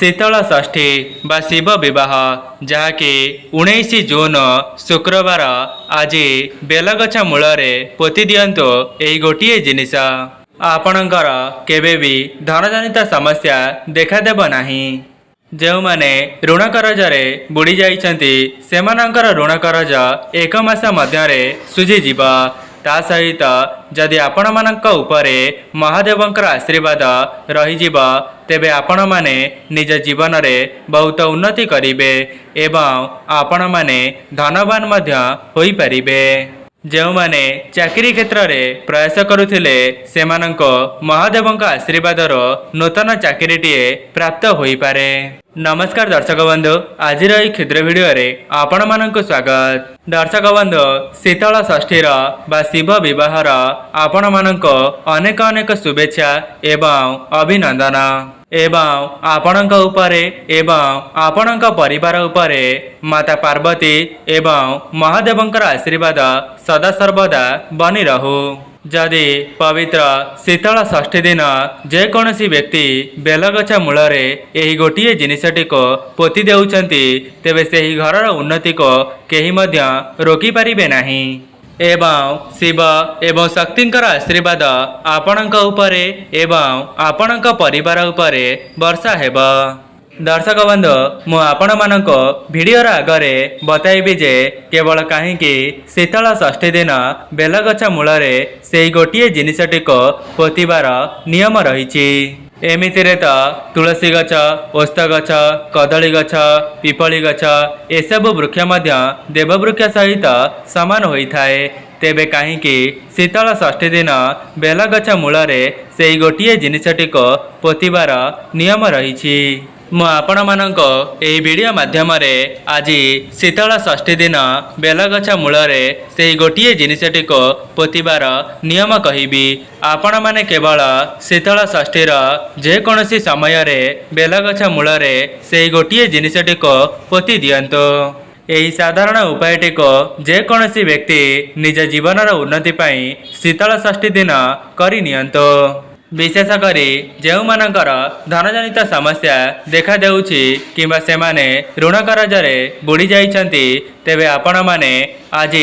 शीतल षष्ठी बा शिव विवाह जहाँकि 19 जून शुक्रवार आज बेलगछ मूल पोति दिंतु यही गोटे जिनिस आपणकर केबे भी धनजनित समस्या देखादेव नाही। जो माने ऋण करजरे बुड़ी जाइछन्ति सेमानंकर ऋण करज 1 मास मध्यरे सुझीजिव। ता सहित जदि आपण मानक उपरे महादेवंकर आशीर्वाद रहीजिव तेबे आपण माने निज जीवन रे बहुत उन्नति करिवे एवं आपण माने धनवान मध्य होई परिबे। जो माने चाकरी क्षेत्र में प्रयास करुथिले सेमानंको महादेवंक आशीर्वादर नूतन चाकरीटीए प्राप्त होई पारे। नमस्कार दर्शक बंधु, आज क्षुद्र वीडियो रे आपण मानक स्वागत। दर्शक बंधु, शीतल षष्ठीर बा शिव विवाहर आपण मानक अनेक अनेक शुभेच्छा एवं अभिनंदन एवं आपणक उपरे एवं आपणक परिवार उपरे माता पार्वती एवं महादेवंकर आशीर्वाद सदा सर्वदा बनी रहू। जदि पवित्र शीतल षष्ठी दिन जेकोसी व्यक्ति बेलगछ मूल यही गोटे जिनिसटी को पोति देउछन्ति तेबे सेही घरर उन्नति को केही मध्य रोकी पारिबे नाही एवं शिव एवं शक्तिंकर आशीर्वाद आपणक उपरे एवं आपणक परिवार उपरे वर्षा हेब। दर्शक बंधु, मु आपण मानक भिडियोर आगरे बताइबी जे केवल कहीं शीतल षष्ठी दिन बेलगछ मूल से गोटे जिनिसटी को पोतिबार नियम रही। एमितिरे तो तुलसी गछ, ओस्त गछ, कदली गछ, पिपली गछ एसबु वृक्ष मध्य देववृक्ष सहित समान होइथाए। तेबे कहीं शीतल षष्ठी दिन बेलगछ मूल से गोटे जिनिसटी को पोतिबार नियम रही। मु आपण मानक एही वीडियो माध्यम आज शीतल षष्ठी दिन बेलगछ मूल से गोटे जिनिसटी को पोतिबार नियम कहिबी। आपण माने केवल शीतल षष्ठीर जेकोसी समय बेलगछ मूल से गोटे जिनिसटी को पोति दियंतु। यही साधारण उपायटी को जेकोसी व्यक्ति निज जीवनर उन्नति पाई शीतल षष्ठी दिन करि नियंतु। विशेषकर जो मानकर धनजनित समस्या देखा देउछि किंबा सेमाने ऋण करजरे बुड़ी जाइछन्ति तेबे आपण माने आज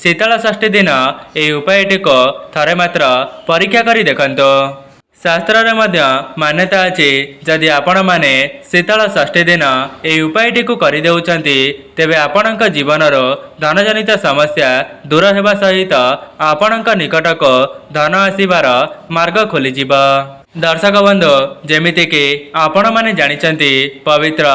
शीतल षष्ठी दिन यही उपायटी को थरे मात्र परीक्षा करी देखंतो। शास्त्र रे मध्य मान्यता अछि जदि आपण माने शीतल षष्ठी दिन यही उपायटी को करि देउछन्ति तेबे आपणक जीवनर धनजनित समस्या दूर हेबा सहित आपणक निकटक धन आसीबार मार्ग खोलिजिब। दर्शक बंधु, जेमिति कि आपण माने जानिचन्ति पवित्र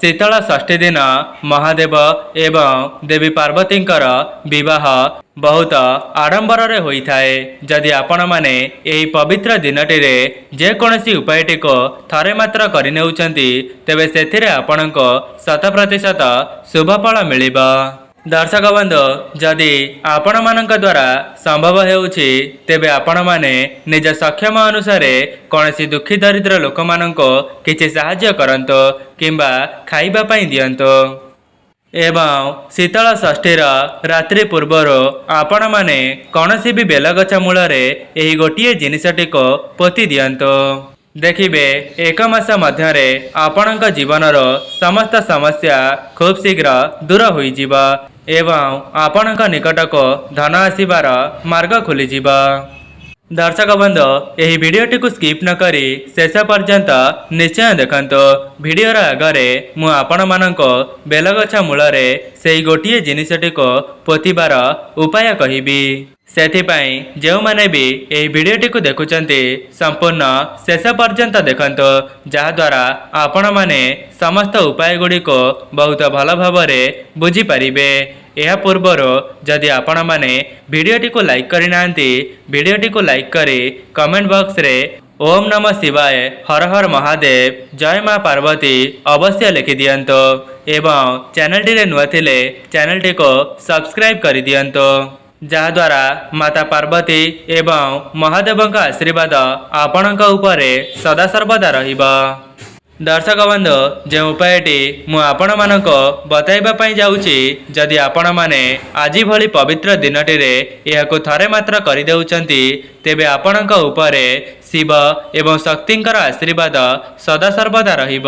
शीतल षष्ठी दिन महादेव एवं देवी पार्वतींकर विवाह बहुत आडंबर रे होइथाए। जदि आपण माने एही पवित्र दिनटी रे जेकोसी उपायटी को थरे मात्र करि नेउचन्ति तेबे सेथिरे आपणको 100% शुभ फल मिलिब। दर्शक बंधु, जदि आपण मानक द्वारा संभव हेउछि तेबे आपण माने निज सक्षम अनुसार कौनसी दुखी दरिद्र लोक मानको किछि सहाय्य करंतो किंबा खाइबा पई दियंतो एवं शीतल षष्ठीर रात्रि पूर्वर आपण माने कौनसी भी बेलगछ मूल यही गोटे जिनिसटी को पोति दियंतो। देखिबे 1 मास मध्यरे आपणक जीवनर समस्त समस्या खूब शीघ्र दूर होइजिब एवं आपणक निकटक धन आसीबार मार्ग खोलिजिब। दर्शक बंधु, यही वीडियोटी को स्किप न करी शेष पर्यंत निश्चय देखंतो। वीडियोर आगरे मु आपण मानक बेलगछ मूल से गोटे जिनिसटी को पोतिबार उपाय कहिबी। सेथिपाई जो माने भी यही वीडियोटी को देखुचंती संपूर्ण शेष पर्यंत देखंतो, जहाद्वारा आपण माने समस्त उपाय गुड़ी को बहुत भल भावरे बुझी पारिबे। यह पूर्वर जदि आपण माने वीडियोटी को लाइक करि नांती वीडियोटी को लाइक करी कमेंट बॉक्स रे ओम नमः शिवाय, हर हर महादेव, जय मां पार्वती अवश्य लिखि दियंतो एवं चैनलटी रे नुआ थिले चैनलटी को सब्सक्राइब करि दियंतो, जहाद्वारा माता पार्वती एवं महादेवंक आशीर्वाद आपणक उपरे सदा सर्वदा रहिबा। दर्शक बंधु, जो उपायटी मु आपण मानक बताइबा पई जाउची जदि आपण माने आज भली पवित्र दिनटी रे एहाको थरे मात्र करि देउचंती तेबे आपणक उपरे ଶିବ ଏବଂ ଶକ୍ତିଙ୍କର ଆଶୀର୍ବାଦ ସଦାସର୍ବଦା ରହିବ।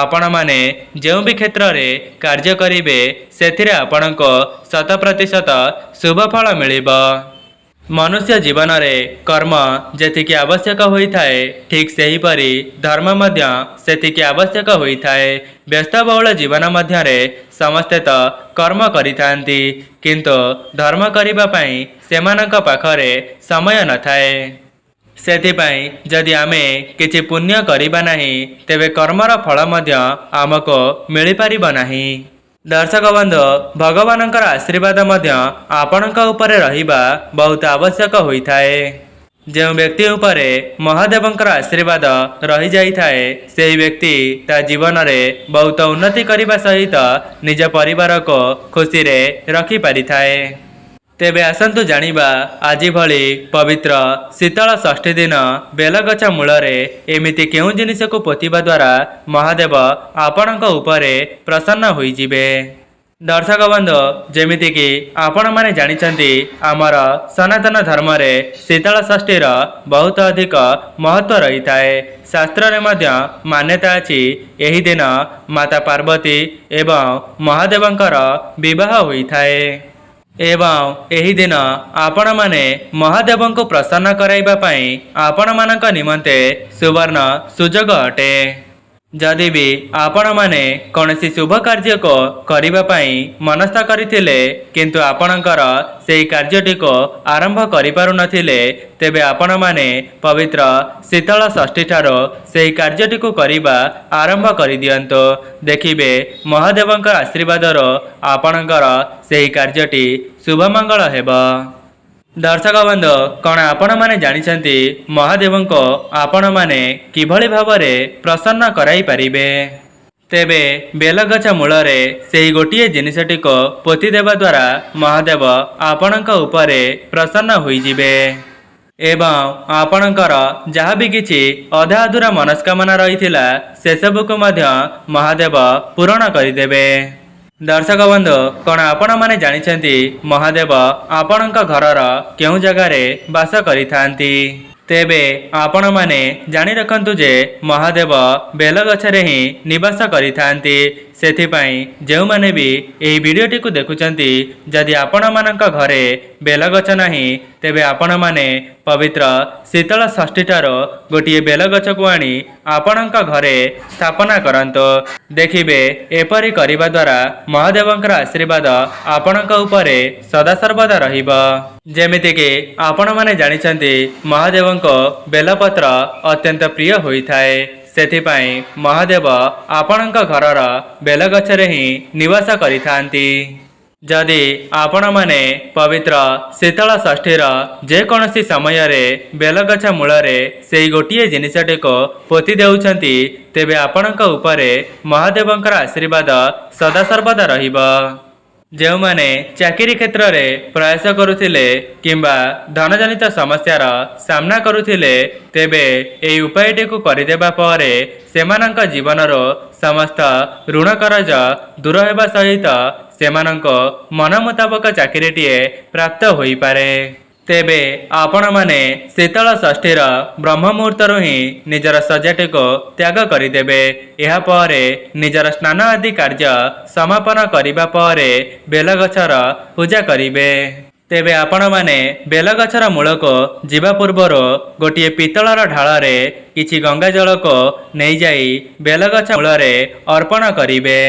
ଆପଣମାନେ ଯେଉଁ ବି କ୍ଷେତ୍ରରେ କାର୍ଯ୍ୟ କରିବେ ସେଥିରେ ଆପଣଙ୍କୁ 100% ଶୁଭ ଫଳ ମିଳିବ। ମନୁଷ୍ୟ ଜୀବନରେ କର୍ମ ଯେତିକି ଆବଶ୍ୟକ ହୋଇଥାଏ ଠିକ୍ ସେହିପରି ଧର୍ମ ମଧ୍ୟ ସେତିକି ଆବଶ୍ୟକ ହୋଇଥାଏ। ବ୍ୟସ୍ତବହୁଳ ଜୀବନ ମଧ୍ୟରେ ସମସ୍ତେ ତ କର୍ମ କରିଥାନ୍ତି, କିନ୍ତୁ ଧର୍ମ କରିବା ପାଇଁ ସେମାନଙ୍କ ପାଖରେ ସମୟ ନଥାଏ। ସେଥିପାଇଁ ଯଦି ଆମେ କିଛି ପୁଣ୍ୟ କରିବା ନାହିଁ ତେବେ କର୍ମର ଫଳ ମଧ୍ୟ ଆମକୁ ମିଳିପାରିବ ନାହିଁ। ଦର୍ଶକ ବନ୍ଧୁ, ଭଗବାନଙ୍କର ଆଶୀର୍ବାଦ ମଧ୍ୟ ଆପଣଙ୍କ ଉପରେ ରହିବା ବହୁତ ଆବଶ୍ୟକ ହୋଇଥାଏ। ଯେଉଁ ବ୍ୟକ୍ତି ଉପରେ ମହାଦେବଙ୍କର ଆଶୀର୍ବାଦ ରହିଯାଇଥାଏ ସେହି ବ୍ୟକ୍ତି ତା ଜୀବନରେ ବହୁତ ଉନ୍ନତି କରିବା ସହିତ ନିଜ ପରିବାରକୁ ଖୁସିରେ ରଖିପାରିଥାଏ। ତେବେ ଆସନ୍ତୁ ଜାଣିବା ଆଜି ଭଳି ପବିତ୍ର ଶୀତଳ ଷଷ୍ଠୀ ଦିନ ବେଲଗଛ ମୂଳରେ ଏମିତି କେଉଁ ଜିନିଷକୁ ପୋତିବା ଦ୍ୱାରା ମହାଦେବ ଆପଣଙ୍କ ଉପରେ ପ୍ରସନ୍ନ ହୋଇଯିବେ। ଦର୍ଶକ ବନ୍ଧୁ, ଯେମିତିକି ଆପଣମାନେ ଜାଣିଛନ୍ତି ଆମର ସନାତନ ଧର୍ମରେ ଶୀତଳ ଷଷ୍ଠୀର ବହୁତ ଅଧିକ ମହତ୍ତ୍ୱ ରହିଥାଏ। ଶାସ୍ତ୍ରରେ ମଧ୍ୟ ମାନ୍ୟତା ଅଛି ଏହି ଦିନ ମାତା ପାର୍ବତୀ ଏବଂ ମହାଦେବଙ୍କର ବିବାହ ହୋଇଥାଏ ଏବଂ ଏହି ଦିନ ଆପଣମାନେ ମହାଦେବଙ୍କୁ ପ୍ରସନ୍ନ କରାଇବା ପାଇଁ ଆପଣମାନଙ୍କ ନିମନ୍ତେ ସୁବର୍ଣ୍ଣ ସୁଯୋଗ ଅଟେ। ଯଦି ବି ଆପଣମାନେ କୌଣସି ଶୁଭ କାର୍ଯ୍ୟକୁ କରିବା ପାଇଁ ମନସ୍ଥ କରିଥିଲେ କିନ୍ତୁ ଆପଣଙ୍କର ସେହି କାର୍ଯ୍ୟଟିକୁ ଆରମ୍ଭ କରିପାରୁନଥିଲେ ତେବେ ଆପଣମାନେ ପବିତ୍ର ଶୀତଳ ଷଷ୍ଠୀଠାରୁ ସେହି କାର୍ଯ୍ୟଟିକୁ କରିବା ଆରମ୍ଭ କରିଦିଅନ୍ତୁ। ଦେଖିବେ ମହାଦେବଙ୍କର ଆଶୀର୍ବାଦରୁ ଆପଣଙ୍କର ସେହି କାର୍ଯ୍ୟଟି ଶୁଭମଙ୍ଗଳ ହେବ। ଦର୍ଶକ ବନ୍ଧୁ, କ'ଣ ଆପଣମାନେ ଜାଣିଛନ୍ତି ମହାଦେବଙ୍କୁ ଆପଣମାନେ କିଭଳି ଭାବରେ ପ୍ରସନ୍ନ କରାଇପାରିବେ? ତେବେ ବେଲଗଛ ମୂଳରେ ସେହି ଗୋଟିଏ ଜିନିଷଟିକୁ ପୋତି ଦେବା ଦ୍ୱାରା ମହାଦେବ ଆପଣଙ୍କ ଉପରେ ପ୍ରସନ୍ନ ହୋଇଯିବେ ଏବଂ ଆପଣଙ୍କର ଯାହା ବି କିଛି ଅଧା ଅଧୁରା ମନସ୍କାମନା ରହିଥିଲା ସେସବୁକୁ ମଧ୍ୟ ମହାଦେବ ପୂରଣ କରିଦେବେ। ଦର୍ଶକ ବନ୍ଧୁ, କ'ଣ ଆପଣମାନେ ଜାଣିଛନ୍ତି ମହାଦେବ ଆପଣଙ୍କ ଘରର କେଉଁ ଜାଗାରେ ବାସ କରିଥାନ୍ତି? ତେବେ ଆପଣମାନେ ଜାଣି ରଖନ୍ତୁ ଯେ ମହାଦେବ ବେଲଗଛରେ ହିଁ ନିବାସ କରିଥାନ୍ତି। ସେଥିପାଇଁ ଯେଉଁମାନେ ବି ଏହି ଭିଡ଼ିଓଟିକୁ ଦେଖୁଛନ୍ତି ଯଦି ଆପଣମାନଙ୍କ ଘରେ ବେଲଗଛ ନାହିଁ ତେବେ ଆପଣମାନେ ପବିତ୍ର ଶୀତଳ ଷଷ୍ଠୀଠାରୁ ଗୋଟିଏ ବେଲଗଛକୁ ଆଣି ଆପଣଙ୍କ ଘରେ ସ୍ଥାପନା କରନ୍ତୁ। ଦେଖିବେ ଏପରି କରିବା ଦ୍ୱାରା ମହାଦେବଙ୍କର ଆଶୀର୍ବାଦ ଆପଣଙ୍କ ଉପରେ ସଦାସର୍ବଦା ରହିବ। ଯେମିତିକି ଆପଣମାନେ ଜାଣିଛନ୍ତି ମହାଦେବଙ୍କ ବେଲପତ୍ର ଅତ୍ୟନ୍ତ ପ୍ରିୟ ହୋଇଥାଏ। ସେଥିପାଇଁ ମହାଦେବ ଆପଣଙ୍କ ଘରର ବେଲଗଛରେ ହିଁ ନିବାସ କରିଥାନ୍ତି। ଯଦି ଆପଣମାନେ ପବିତ୍ର ଶୀତଳ ଷଷ୍ଠୀର ଯେକୌଣସି ସମୟରେ ବେଲଗଛ ମୂଳରେ ସେହି ଗୋଟିଏ ଜିନିଷଟିକୁ ପୋତି ଦେଉଛନ୍ତି ତେବେ ଆପଣଙ୍କ ଉପରେ ମହାଦେବଙ୍କର ଆଶୀର୍ବାଦ ସଦାସର୍ବଦା ରହିବ। ଯେଉଁମାନେ ଚାକିରି କ୍ଷେତ୍ରରେ ପ୍ରୟାସ କରୁଥିଲେ କିମ୍ବା ଧନଜନିତ ସମସ୍ୟାର ସାମ୍ନା କରୁଥିଲେ ତେବେ ଏହି ଉପାୟଟିକୁ କରିଦେବା ପରେ ସେମାନଙ୍କ ଜୀବନରୁ ସମସ୍ତ ଋଣ କରଜ ଦୂର ହେବା ସହିତ ସେମାନଙ୍କ ମନ ମୁତାବକ ଚାକିରିଟିଏ ପ୍ରାପ୍ତ ହୋଇପାରେ। ତେବେ ଆପଣମାନେ ଶୀତଳ ଷଷ୍ଠୀର ବ୍ରହ୍ମ ମୁହୂର୍ତ୍ତରୁ ହିଁ ନିଜର ଶଯ୍ୟାଟିକୁ ତ୍ୟାଗ କରିଦେବେ। ଏହାପରେ ନିଜର ସ୍ନାନ ଆଦି କାର୍ଯ୍ୟ ସମାପନ କରିବା ପରେ ବେଲଗଛର ପୂଜା କରିବେ। ତେବେ ଆପଣମାନେ ବେଲଗଛର ମୂଳକୁ ଯିବା ପୂର୍ବରୁ ଗୋଟିଏ ପିତ୍ତଳର ଢାଳରେ କିଛି ଗଙ୍ଗା ଜଳକୁ ନେଇଯାଇ ବେଲଗଛ ମୂଳରେ ଅର୍ପଣ କରିବେ।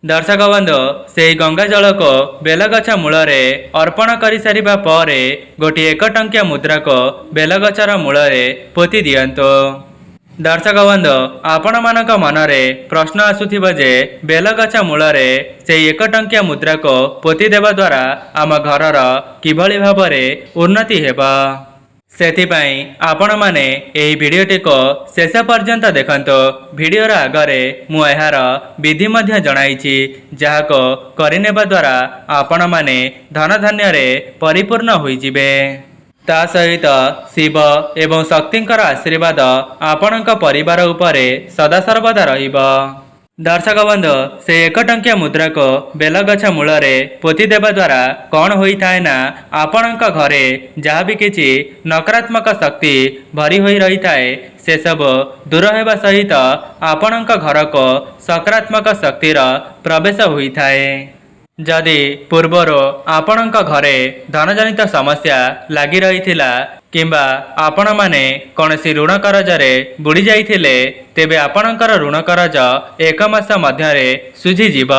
ଦର୍ଶକ ବନ୍ଧୁ, ସେହି ଗଙ୍ଗା ଜଳକୁ ବେଲଗଛ ମୂଳରେ ଅର୍ପଣ କରିସାରିବା ପରେ ଗୋଟିଏ 1 ଟଙ୍କିଆ ମୁଦ୍ରାକୁ ବେଲଗଛର ମୂଳରେ ପୋତି ଦିଅନ୍ତୁ। ଦର୍ଶକ ବନ୍ଧୁ, ଆପଣମାନଙ୍କ ମନରେ ପ୍ରଶ୍ନ ଆସୁଥିବ ଯେ ବେଲଗଛ ମୂଳରେ ସେହି 1 ଟଙ୍କିଆ ମୁଦ୍ରାକୁ ପୋତି ଦେବା ଦ୍ୱାରା ଆମ ଘରର କିଭଳି ଭାବରେ ଉନ୍ନତି ହେବ? ସେଥିପାଇଁ ଆପଣମାନେ ଏହି ଭିଡ଼ିଓଟିକୁ ଶେଷ ପର୍ଯ୍ୟନ୍ତ ଦେଖନ୍ତୁ। ଭିଡ଼ିଓର ଆଗରେ ମୁଁ ଏହାର ବିଧି ମଧ୍ୟ ଜଣାଇଛି ଯାହାକୁ କରିନେବା ଦ୍ୱାରା ଆପଣମାନେ ଧନଧାନ୍ୟରେ ପରିପୂର୍ଣ୍ଣ ହୋଇଯିବେ। ତା ସହିତ ଶିବ ଏବଂ ଶକ୍ତିଙ୍କର ଆଶୀର୍ବାଦ ଆପଣଙ୍କ ପରିବାର ଉପରେ ସଦାସର୍ବଦା ରହିବ। दर्शक बंधु से 1 टंकिया मुद्रा को बेलगछ मूल पोती देवा द्वारा कौन होता है ना आपणक घरे जहाँ भी किसी नकारात्मक शक्ति भरी हुई रही थाए से सब दूर होगा सहित आपणक घर को सकारात्मक शक्तिर प्रवेश होता है। जदि पूर्वर आपणक घरे धनजनित समस्या लगी रही किंबा आपण माने कौनसी ऋण करजरे बुड़ी जाइथिले तेबे आपणकर ऋण करज 1 मास मध्यरे सुझी जीव।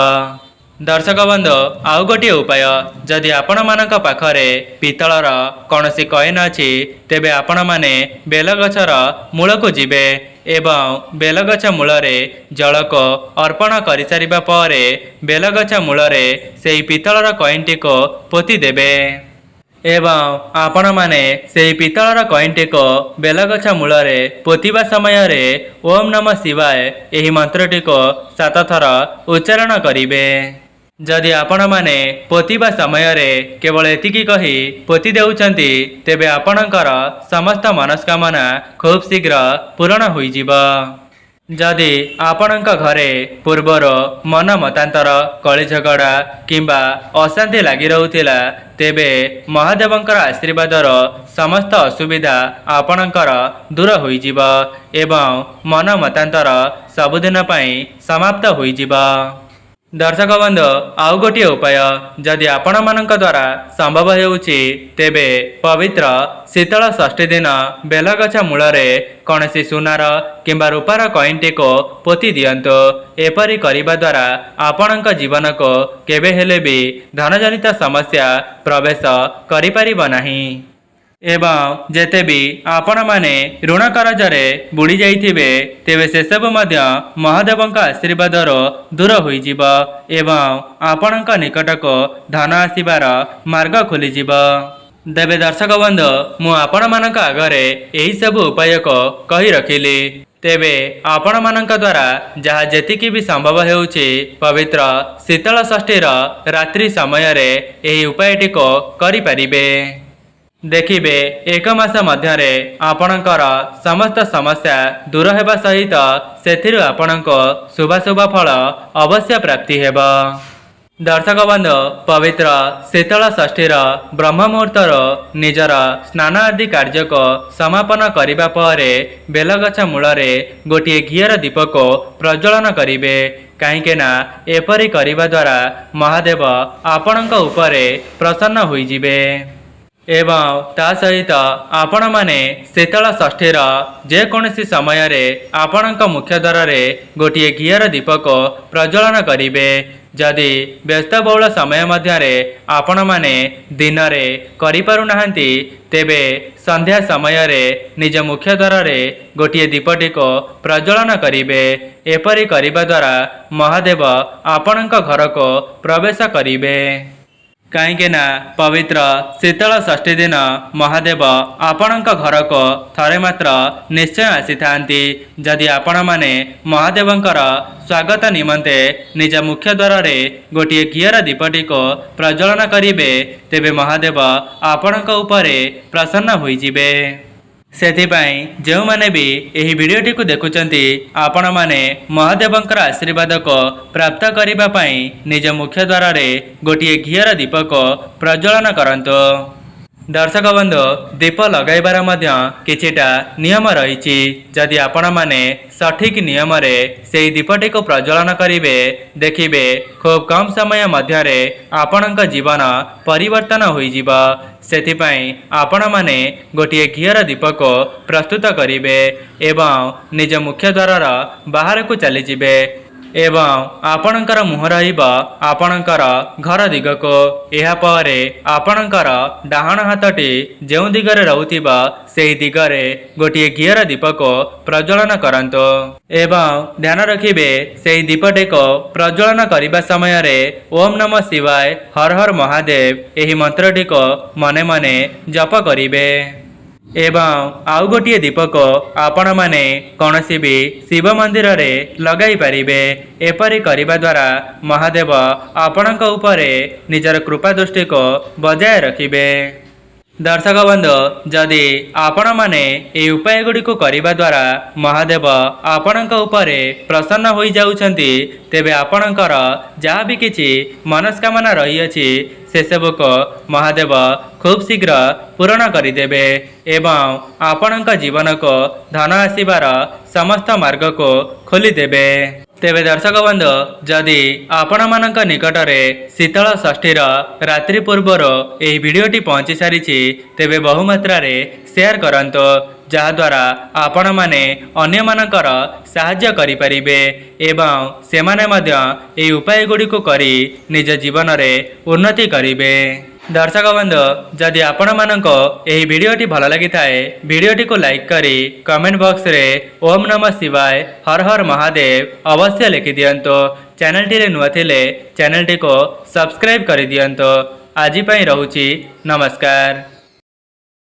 दर्शक बंधु आउ गोटे उपाय जदि आपण मानक पाखरे पितलर कौनसी कॉइन अछि तेबे आपण माने बेलगछर मूल को जीवे एवं बेलगछ मूलरे जल को अर्पण कर सारिबा परे बेलगछ मूलरे सेही पितलर कॉइनटी को पोती देबे एवं आपण माने सेही पितलर कॉइनटी को बेलगछ मूलरे पोतिबा समय रे ओम नमः शिवाय एही मंत्रटी को 7 थर उच्चारण करिवे। जदि आपण माने पोतिबा समय रे केवल एतिकी कही पोती देउछंती तेबे आपणकर समस्त मनस्कामना खूब शीघ्र पूर्ण होई जीव। जदि आपणक घरे पूर्वर मन मतांतर कली झगड़ा किंबा अशांति लगी रहुथिला तेबे महादेवंकर आशीर्वादर समस्त असुविधा आपणकर दूर होई जीव एवं मन मतांतर सबुदिन पई समाप्त होई जीव। दर्शक बंधु आउ गोटे उपाय जदि आपण मानक द्वारा संभव होउछि तेबे पवित्र शीतल षष्ठी दिन बेलगछ मूलरे कौनसी सुनार किंबा रूपार कॉइनटी को पोती दियंतो। एपरी करिबा द्वारा आपणक जीवन को केबे हेले भी धनजनित समस्या प्रवेश करि परिबो नाही एवं जेते भी आपण माने ऋण करजरे बुड़ी जाइथिबे तेबे से सब मध्य महादेवंक आशीर्वादर दूर होई जीव एवं आपणक निकट को धन आसीबार मार्ग खोली जीव। देवे दर्शक बंधु मु आपण मानक आगरे एही सब उपाय को कही रखिली तेबे आपण मानक द्वारा जहा जेतिकी भी संभव हेउछि पवित्र शीतल षष्ठीर रात्रि समय रे एही उपायटी को करि परिबे। देखिबे 1 मास मध्यरे आपणकर समस्त समस्या दूर हेबा सहित सेथिरु आपणको शुभ फल अवश्य प्राप्ति हेब। दर्शक बंधु पवित्र शीतल षष्ठीर ब्रह्म मुहूर्तर निजर स्नान आदि कार्य को समापन करिबा परे बेलगछ मूलरे गोटे घियर दीप को प्रज्वलन करिवे कहीं ना एपरी करिबा द्वारा महादेव आपणक उपरे प्रसन्न होई जिवे एवं ता सहित आपण माने शीतल षष्ठीर जेकोसी समय रे आपणक मुख्य द्वार रे गोटे घियर दीप को प्रज्वलन करिवे। जदि व्यस्तबहुल समय मध्यरे आपण माने दिन रे करि पारु नाहंती तेबे संध्या समय रे निज मुख्य द्वार रे गोटे दीपटी को प्रज्वलन करिवे। एपरी करिबा द्वारा महादेव आपणक घर को प्रवेश करिवे कहीं ना पवित्र शीतल षष्ठी दिन महादेव आपणक घर को थरे मात्र निश्चय आसी थांती। जदि आपण माने महादेवंकर स्वागत निमंते निज मुख्य द्वार रे गोटे घियर दीपटी को प्रज्वलन करिवे तेबे महादेव आपणक उपरे प्रसन्न होई जिवे। सेथिपाई जो माने भी एही वीडियोटी को देखुचंती आपण माने महादेवंकर आशीर्वाद को प्राप्त करिबा पई निज मुख्य द्वार रे गोटे घियर दीप को प्रज्वलन करंतो। दर्शक बंधु दीप लगाइबार मध्य किछिटा नियम रही। जदि आपण माने सठिक नियम रे सेही दीपटी को प्रज्वलन करिवे देखिबे खूब कम समय मध्यरे आपणक जीवन परिवर्तन होई जिवो। सेथिपाई आपण माने गोटे घियर दीप को प्रस्तुत करिवे एवं निज मुख्य द्वार बाहर को चली जिवे एवं आपणकर मुह रहिब आपणकर घर दिग को एहा परे आपणकर डाहण हाथटी जो दिगरे रहुथिबा सेही दिगरे गोटे घियर दीप को प्रज्वलन करंतो एवं ध्यान रखिबे सेही दीपटी को प्रज्वलन करिबा समय रे ओम नमः शिवाय हर हर महादेव एही मंत्रटी को मने मने जप करिवे एवं आउ गोटे दीप को आपण माने कौनसी भी शिव मंदिर रे लगाई पारिबे। एपरी करिबा द्वारा महादेव आपणक उपरे निजर कृपा दृष्टि को बजाय रखिबे। दर्शक बंधु जदि आपण माने ए उपाय गुडी को करिबा द्वारा महादेव आपणक उपरे प्रसन्न होई जाउछंती तेबे आपणकर जहाँ भी किछि मनस्कामना रही अछि से सबक महादेव खूब शीघ्र पूर्ण करिदेबे एवं आपणक जीवन को धन आसीबार समस्त मार्ग को खोलिदेबे। तेबे दर्शक बंधु जदि आपण मानक निकटरे शीतल षष्ठीर रात्रि पूर्वर एही भिडियोटी पहुंची सारिछि तेबे बहुमात्रा रे शेयर करंतो जहाद्वारा आपण माने अन्य मानकर साहाय्य करि परिबे एवं सेमाने मध्य एही उपाय गुडी को करी निज जीवन रे उन्नति करिबे। दर्शक बंधु जदि आपण मानक एही भिडियोटी भल लगी थाए भिडियोटी को लाइक करी कमेंट बॉक्स रे ओम नमः शिवाय हर हर महादेव अवश्य लिखि दियंतो। चैनल टी रे नुआ थिले चैनल टी को सब्सक्राइब करि दियंतो। आज पई रहूची नमस्कार।